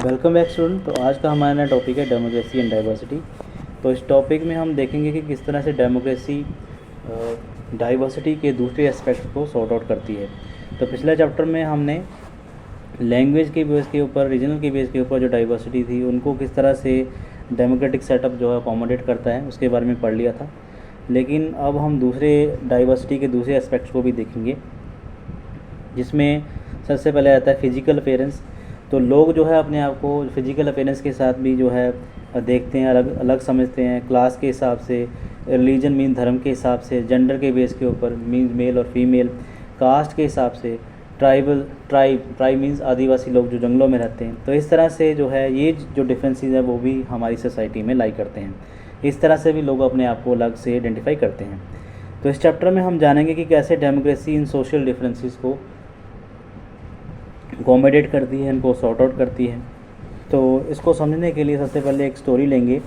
Welcome back student. तो आज का हमारा नया टॉपिक है डेमोक्रेसी एंड डाइवर्सिटी। तो इस टॉपिक में हम देखेंगे कि किस तरह से डेमोक्रेसी डाइवर्सिटी के दूसरे एस्पेक्ट को सॉर्ट आउट करती है। तो पिछले चैप्टर में हमने लैंग्वेज के बेस के ऊपर, रीजनल के बेस के ऊपर जो डाइवर्सिटी थी उनको किस तरह से डेमोक्रेटिक सेटअप जो है अकोमोडेट करता है उसके बारे में पढ़ लिया था। लेकिन अब हम दूसरे डाइवर्सिटी के दूसरे एस्पेक्ट्स को भी देखेंगे, जिसमें सबसे पहले आता है फिजिकल अपीयरेंस। तो लोग जो है अपने आप को फिजिकल अपीयरेंस के साथ भी जो है देखते हैं, अलग अलग समझते हैं, क्लास के हिसाब से, रिलीजन मीन धर्म के हिसाब से, जेंडर के बेस के ऊपर मीन मेल और फीमेल, कास्ट के हिसाब से, ट्राइब मीन्स आदिवासी लोग जो जंगलों में रहते हैं। तो इस तरह से जो है ये जो डिफरेंसेस है वो भी हमारी सोसाइटी में लाई करते हैं। इस तरह से भी लोग अपने आप को अलग से आइडेंटिफाई करते हैं। तो इस चैप्टर में हम जानेंगे कि कैसे डेमोक्रेसी इन सोशल डिफरेंसेस को अकोमोडेट करती है, इनको सॉर्ट आउट करती है। तो इसको समझने के लिए सबसे पहले एक स्टोरी लेंगे,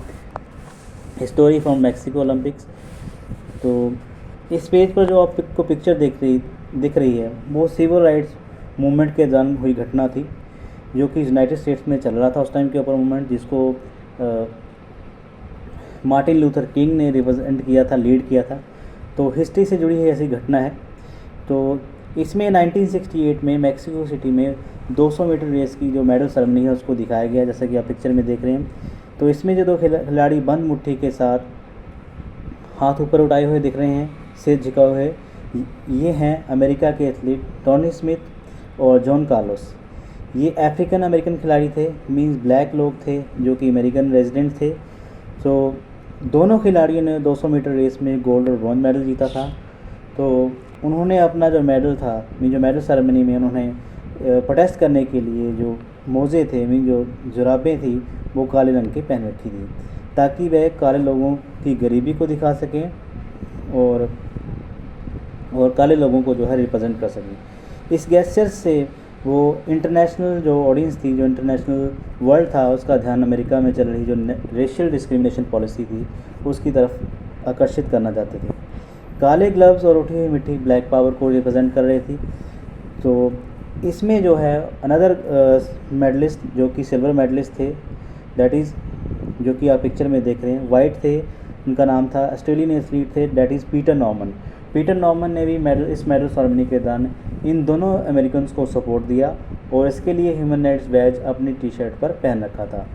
स्टोरी फ्रॉम मैक्सिको ओलंपिक्स। तो इस पेज पर जो आपको पिक्चर दिख रही है वो सिविल राइट्स मूवमेंट के दौरान हुई घटना थी, जो कि यूनाइटेड स्टेट्स में चल रहा था उस टाइम के ऊपर मूवमेंट, जिसको मार्टिन लूथर किंग ने रिप्रेजेंट किया था, लीड किया था। तो हिस्ट्री से जुड़ी है ऐसी घटना है। तो इसमें 1968 में मैक्सिको सिटी में 200 मीटर रेस की जो मेडल सेरेमनी है उसको दिखाया गया, जैसा कि आप पिक्चर में देख रहे हैं। तो इसमें जो दो खिलाड़ी बंद मुट्ठी के साथ हाथ ऊपर उठाए हुए दिख रहे हैं, सिर झुकाए हुए, ये हैं अमेरिका के एथलीट टॉनी स्मिथ और जॉन कार्लोस। ये अफ्रीकन अमेरिकन खिलाड़ी थे, मींस ब्लैक लोग थे जो कि अमेरिकन रेजिडेंट थे। तो दोनों खिलाड़ियों ने 200 मीटर रेस में गोल्ड और ब्रॉन्ज मेडल जीता था। तो उन्होंने अपना जो मेडल था, मीन जो मेडल सेरेमनी में उन्होंने प्रोटेस्ट करने के लिए जो मोज़े थे, मीन जो जुराबें थी, वो काले रंग की पहन रखी थी, ताकि वह काले लोगों की गरीबी को दिखा सकें और काले लोगों को जो है रिप्रेजेंट कर सकें। इस गेस्चर से वो इंटरनेशनल जो ऑडियंस थी, जो इंटरनेशनल वर्ल्ड था, उसका ध्यान अमेरिका में चल रही जो रेशियल डिस्क्रिमिनेशन पॉलिसी थी उसकी तरफ आकर्षित करना चाहते थे। काले ग्लव्स और उठी हुई मिट्टी ब्लैक पावर को रिप्रेजेंट कर रही थी। तो इसमें जो है अनदर मेडलिस्ट जो कि सिल्वर मेडलिस्ट थे, दैट इज़ जो कि आप पिक्चर में देख रहे हैं, वाइट थे, उनका नाम था, ऑस्ट्रेलियन एथलीट थे, that is Peter Norman. Peter Norman ने भी इस मेडल सेरेमनी के दौरान इन दोनों अमेरिकन को सपोर्ट दिया और इसके लिए ह्यूमन राइट्स बैज अपनी टी शर्ट पर पहन रखा था।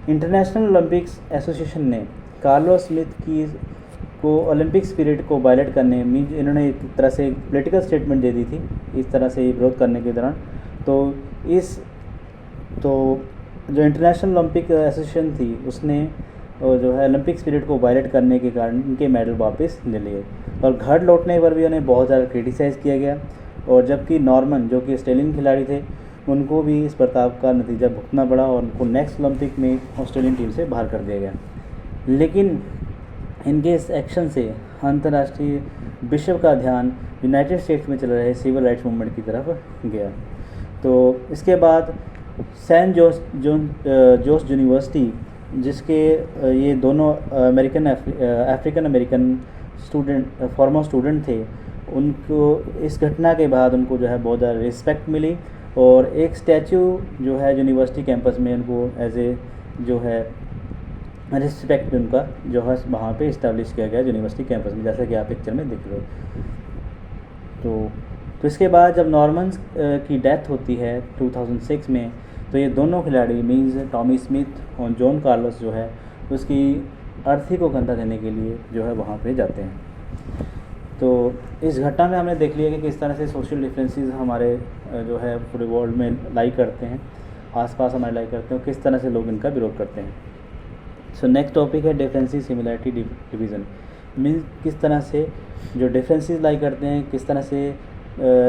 इंटरनेशनल ओलंपिक्स एसोसिएशन ने कार्लोस स्मिथ को ओलंपिक स्पिरिट को वायलेट करने, मीन इन्होंने एक तरह से पॉलिटिकल स्टेटमेंट दे दी थी इस तरह से विरोध करने के दौरान। तो जो इंटरनेशनल ओलंपिक एसोसिएशन थी उसने जो है ओलंपिक स्पिरिट को वायलेट करने के कारण इनके मेडल वापस ले लिए और घर लौटने पर भी उन्हें बहुत ज़्यादा क्रिटिसाइज़ किया गया। और जबकि नॉर्मन जो कि ऑस्ट्रेलियन खिलाड़ी थे, उनको भी इस बर्ताव का नतीजा भुगतना पड़ा और उनको नेक्स्ट ओलंपिक में ऑस्ट्रेलियन टीम से बाहर कर दिया गया। लेकिन इनके इस एक्शन से अंतर्राष्ट्रीय विश्व का ध्यान यूनाइटेड स्टेट्स में चल रहे सिविल राइट्स मूवमेंट की तरफ गया। तो इसके बाद सैन जोस यूनिवर्सिटी, जिसके ये दोनों अफ्रीकन अमेरिकन फॉर्मर स्टूडेंट थे, उनको इस घटना के बाद उनको जो है बहुत ज़्यादा रिस्पेक्ट मिली और एक स्टैचू जो है यूनिवर्सिटी कैंपस में उनको एज ए जो है रिस्पेक्ट उनका जो है वहाँ पे इस्टेब्लिश किया गया यूनिवर्सिटी कैंपस में, जैसा कि आप पिक्चर में दिख रहे हो। तो इसके बाद जब नॉर्मन्स की डेथ होती है 2006 में, तो ये दोनों खिलाड़ी मीन्स टॉमी स्मिथ और जॉन कार्लोस जो है उसकी अर्थी को कंधा देने के लिए जो है वहाँ पे जाते हैं। तो इस घटना में हमने देख लिया कि किस तरह से सोशल डिफरेंसेस हमारे जो है पूरे वर्ल्ड में लाई करते हैं, आसपास हमारे लाई करते हैं, किस तरह से लोग इनका विरोध करते हैं। सो नेक्स्ट टॉपिक है डिफरेंसेस सिमिलैरिटी डिवीज़न। मीन्स किस तरह से जो डिफरेंसेस लाई करते हैं, किस तरह से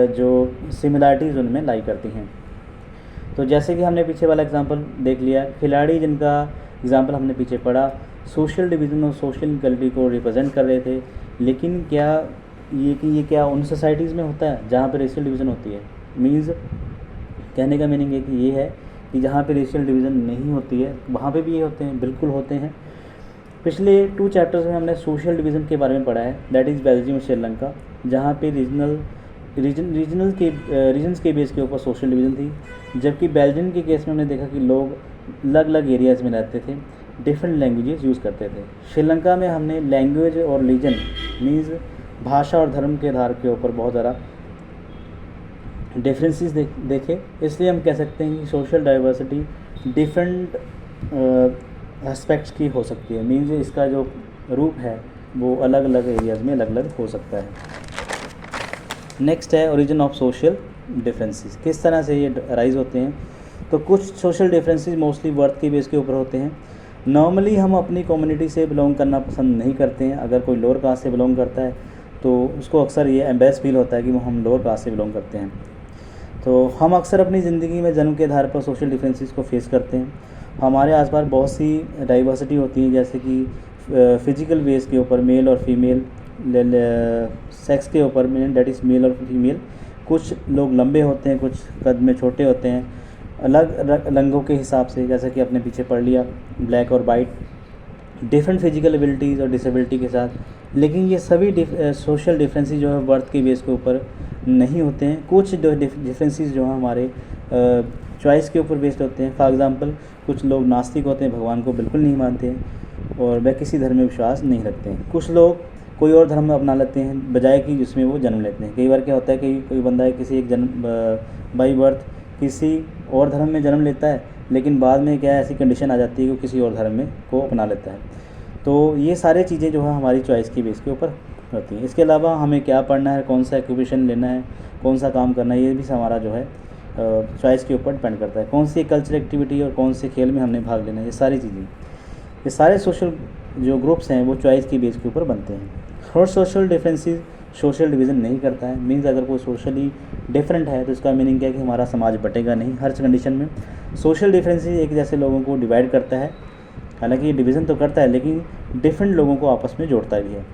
जो सिमिलैरिटीज़ उनमें लाई करती हैं। तो जैसे कि हमने पीछे वाला एग्जांपल देख लिया, खिलाड़ी जिनका एग्जांपल हमने पीछे पढ़ा सोशल डिवीज़न और सोशल इनक्वलिटी को रिप्रेजेंट कर रहे थे। लेकिन क्या ये क्या उन सोसाइटीज़ में होता है जहाँ पे रेशियल डिवीज़न होती है? मीन्स कहने का मीनिंग है कि ये है कि जहाँ पे रेशियल डिवीज़न नहीं होती है वहाँ पे भी ये होते हैं, बिल्कुल होते हैं। पिछले 2 चैप्टर्स में हमने सोशल डिवीज़न के बारे में पढ़ा है, दैट इज़ बेल्जियम और श्रीलंका, जहाँ पे रीजन्स के बेस के ऊपर सोशल डिवीज़न थी। जबकि बेल्जियम के केस में हमने देखा कि लोग अलग अलग एरियाज़ में रहते थे, डिफरेंट लैंग्वेजेस यूज़ करते थे। श्रीलंका में हमने लैंग्वेज और रिलीजन मीन्स भाषा और धर्म के आधार के ऊपर बहुत ज़्यादा डिफरेंसेस देखे, इसलिए हम कह सकते हैं कि सोशल डाइवर्सिटी डिफरेंट एस्पेक्ट्स की हो सकती है। मीन्स इसका जो रूप है वो अलग अलग एरियाज़ में अलग अलग हो सकता है। नेक्स्ट है ओरिजिन ऑफ सोशल डिफरेंसेस, किस तरह से ये राइज होते हैं। तो कुछ सोशल डिफरेंसेस मोस्टली बर्थ के बेस के ऊपर होते हैं। नॉर्मली हम अपनी कम्युनिटी से बिलोंग करना पसंद नहीं करते हैं। अगर कोई लोअर कास्ट से बिलोंग करता है तो उसको अक्सर ये एम्बेस फील होता है कि वो हम लोअर कास्ट से बिलोंग करते हैं। तो हम अक्सर अपनी ज़िंदगी में जन्म के आधार पर सोशल डिफरेंसेस को फेस करते हैं। हमारे आसपास बहुत सी डाइवर्सिटी होती है, जैसे कि फिजिकल बेस के ऊपर मेल और फीमेल, सेक्स के ऊपर डेट इज़ मेल और फीमेल। कुछ लोग लंबे होते हैं, कुछ कद में छोटे होते हैं, अलग रंगों के हिसाब से, जैसा कि आपने पीछे पढ़ लिया ब्लैक और वाइट, डिफरेंट फिजिकल एबिलिटीज़ और डिसेबिलिटी के साथ। लेकिन ये सभी सोशल डिफरेंसेस जो है बर्थ के बेस के ऊपर नहीं होते हैं। कुछ डिफरेंसेस जो हैं हमारे चॉइस के ऊपर बेस्ड होते हैं। फॉर एग्ज़ाम्पल कुछ लोग नास्तिक होते हैं, भगवान को बिल्कुल नहीं मानते हैं और वह किसी धर्म में विश्वास नहीं रखते हैं। कुछ लोग कोई और धर्म अपना लेते हैं बजाय कि जिसमें वो जन्म लेते हैं। कई बार क्या होता है कि कोई बंदा है किसी एक जन्म बाई बर्थ किसी और धर्म में जन्म लेता है, लेकिन बाद में क्या ऐसी कंडीशन आ जाती है कि वो किसी और धर्म में को अपना लेता है। तो ये सारी चीज़ें जो है हमारी चॉइस की बेस के ऊपर होती हैं। इसके अलावा हमें क्या पढ़ना है, कौन सा ऑक्यूपेशन लेना है, कौन सा काम करना है, ये भी हमारा जो है चॉइस के ऊपर डिपेंड करता है। कौन सी कल्चरल एक्टिविटी और कौन से खेल में हमने भाग लेना है, ये सारी चीज़ें, ये सारे सोशल जो ग्रुप्स हैं वो चॉइस की बेस के ऊपर बनते हैं। और सोशल डिफरेंसेस सोशल डिवीज़न नहीं करता है। मीन्स अगर कोई सोशली डिफरेंट है तो इसका मीनिंग क्या है कि हमारा समाज बटेगा नहीं हर कंडीशन में। सोशल डिफरेंसेस एक जैसे लोगों को डिवाइड करता है, हालांकि ये डिवीज़न तो करता है लेकिन डिफरेंट लोगों को आपस में जोड़ता भी है।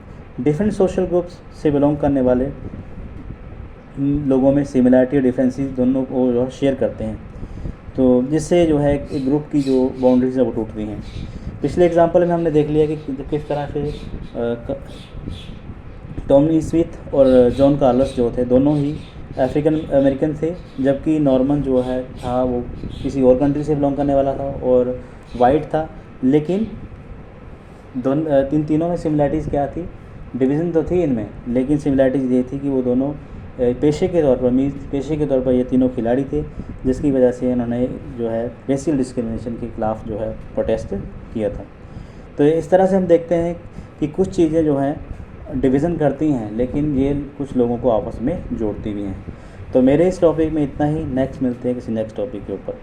डिफरेंट सोशल ग्रुप्स से बिलोंग करने वाले लोगों में सिमिलरिटी और डिफरेंसेस दोनों को जो शेयर करते हैं, तो जिससे जो है एक ग्रुप की जो बाउंड्रीज है वो टूटती हैं। पिछले एग्जांपल में हमने देख लिया कि किस तरह से टॉमी स्मिथ और जॉन कार्लस जो थे दोनों ही अफ्रीकन अमेरिकन थे, जबकि नॉर्मन जो है था वो किसी और कंट्री से बिलोंग करने वाला था और वाइट था। लेकिन तीनों में सिमिलरिटीज़ क्या थी, डिवीज़न तो थी इनमें, लेकिन सिमिलरिटीज़ ये थी कि वो दोनों पेशे के तौर पर ये तीनों खिलाड़ी थे, जिसकी वजह से इन्होंने जो है रेशियल डिस्क्रिमिनेशन के खिलाफ जो है प्रोटेस्ट किया था। तो इस तरह से हम देखते हैं कि कुछ चीज़ें जो हैं डिवीज़न करती हैं लेकिन ये कुछ लोगों को आपस में जोड़ती भी हैं। तो मेरे इस टॉपिक में इतना ही। नेक्स्ट मिलते हैं किसी नेक्स्ट टॉपिक के ऊपर।